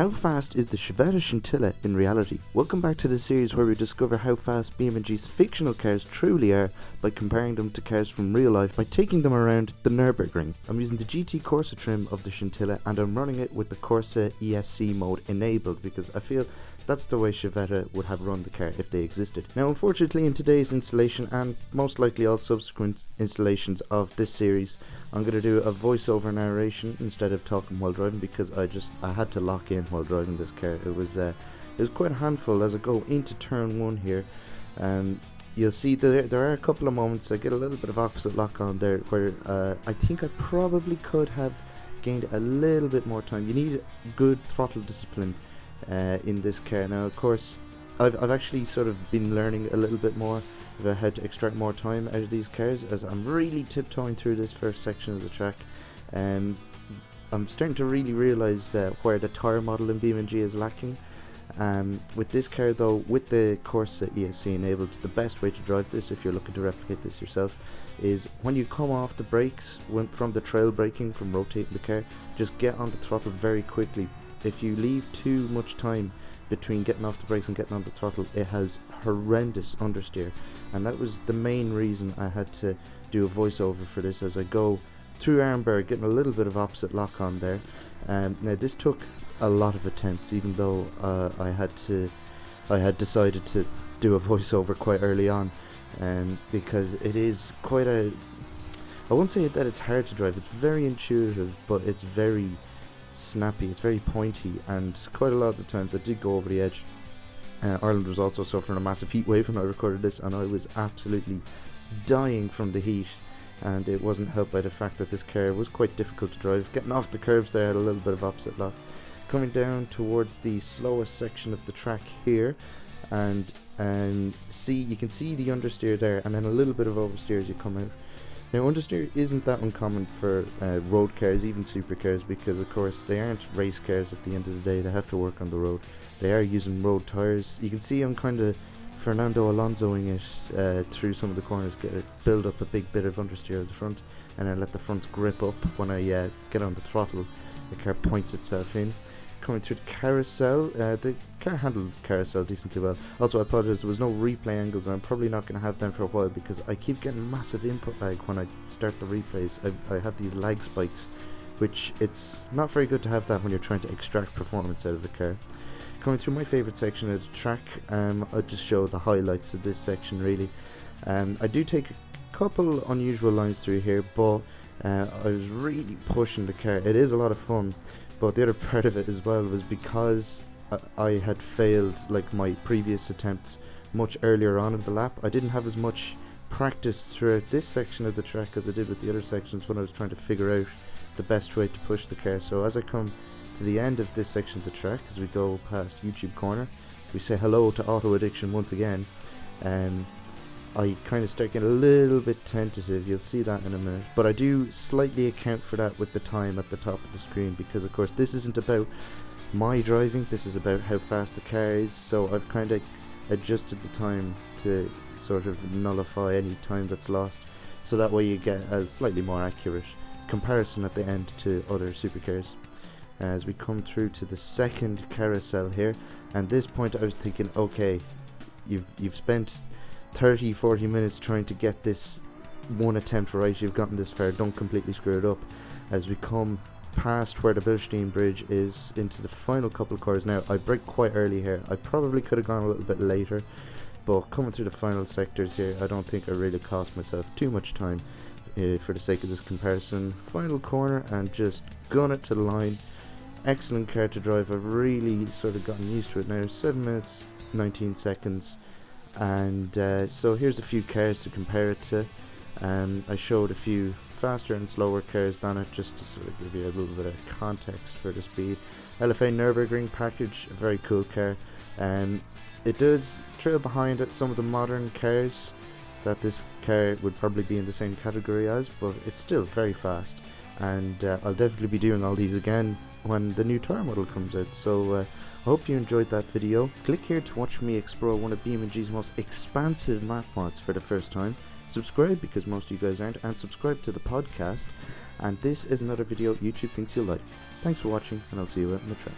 How fast is the Civetta Scintilla in reality? Welcome back to the series where we discover how fast BMG's fictional cars truly are by comparing them to cars from real life by taking them around the Nürburgring. I'm using the GT Corsa trim of the Scintilla and I'm running it with the Corsa ESC mode enabled because I feel that's the way Civetta would have run the car if they existed. Now unfortunately in today's installation and most likely all subsequent installations of this series, I'm going to do a voiceover narration instead of talking while driving because I had to lock in while driving this car. It was quite a handful as I go into turn 1 here. You'll see there are a couple of moments I get a little bit of opposite lock on there where I think I probably could have gained a little bit more time. You need good throttle discipline in this car. Now of course I've actually sort of been learning a little bit more about how to extract more time out of these cars as I'm really tiptoeing through this first section of the track. I'm starting to really realise where the tyre model in BMG is lacking. With this car though, with the Corsa ESC enabled, the best way to drive this if you're looking to replicate this yourself is when you come off the brakes from the trail braking from rotating the car, just get on the throttle very quickly. If you leave too much time between getting off the brakes and getting on the throttle, it has horrendous understeer, and that was the main reason I had to do a voiceover for this as I go through Arnberg, getting a little bit of opposite lock on there. Now this took a lot of attempts, even though I had decided to do a voiceover quite early on, because it is quite I won't say that it's hard to drive, it's very intuitive, but it's very snappy, it's very pointy, and quite a lot of the times I did go over the edge. Ireland was also suffering a massive heat wave when I recorded this, and I was absolutely dying from the heat, and it wasn't helped by the fact that this car was quite difficult to drive. Getting off the curbs there, I had a little bit of opposite lock. Coming down towards the slowest section of the track here, and you can see the understeer there, and then a little bit of oversteer as you come out. Now understeer isn't that uncommon for road cars, even supercars, because of course they aren't race cars at the end of the day, they have to work on the road. They are using road tyres. You can see I'm kind of Fernando Alonsoing it through some of the corners, build up a big bit of understeer at the front, and then let the front grip up when I get on the throttle. The car points itself in. Coming through the carousel, the car handled the carousel decently well. Also I apologize, there was no replay angles and I'm probably not going to have them for a while because I keep getting massive input lag when I start the replays. I have these lag spikes, which it's not very good to have that when you're trying to extract performance out of the car. Coming through my favourite section of the track, I'll just show the highlights of this section really. I do take a couple unusual lines through here, but I was really pushing the car. It is a lot of fun, but the other part of it as well was because I had failed like my previous attempts much earlier on in the lap. I didn't have as much practice throughout this section of the track as I did with the other sections when I was trying to figure out the best way to push the car. So as I come to the end of this section of the track, as we go past YouTube Corner, we say hello to auto addiction once again. I kind of start getting a little bit tentative, you'll see that in a minute, but I do slightly account for that with the time at the top of the screen because of course this isn't about my driving, this is about how fast the car is, so I've kind of adjusted the time to sort of nullify any time that's lost, so that way you get a slightly more accurate comparison at the end to other supercars. As we come through to the second carousel here, and at this point I was thinking, okay, you've spent 30-40 minutes trying to get this one attempt right, you've gotten this far, don't completely screw it up. As we come past where the Bilstein Bridge is into the final couple of cars. Now I brake quite early here, I probably could have gone a little bit later, but coming through the final sectors here I don't think I really cost myself too much time for the sake of this comparison. Final corner and just gun it to the line. Excellent car to drive, I've really sort of gotten used to it now. 7 minutes 19 seconds. And so here's a few cars to compare it to. I showed a few faster and slower cars than it just to sort of give you a little bit of context for the speed. LFA Nürburgring package, a very cool car. It does trail behind it some of the modern cars that this car would probably be in the same category as, but it's still very fast, and I'll definitely be doing all these again when the new tyre model comes out. So I hope you enjoyed that video. Click here to watch me explore one of BMG's most expansive map mods for the first time. Subscribe because most of you guys aren't, and subscribe to the podcast. And this is another video YouTube thinks you'll like. Thanks for watching, and I'll see you out on the track.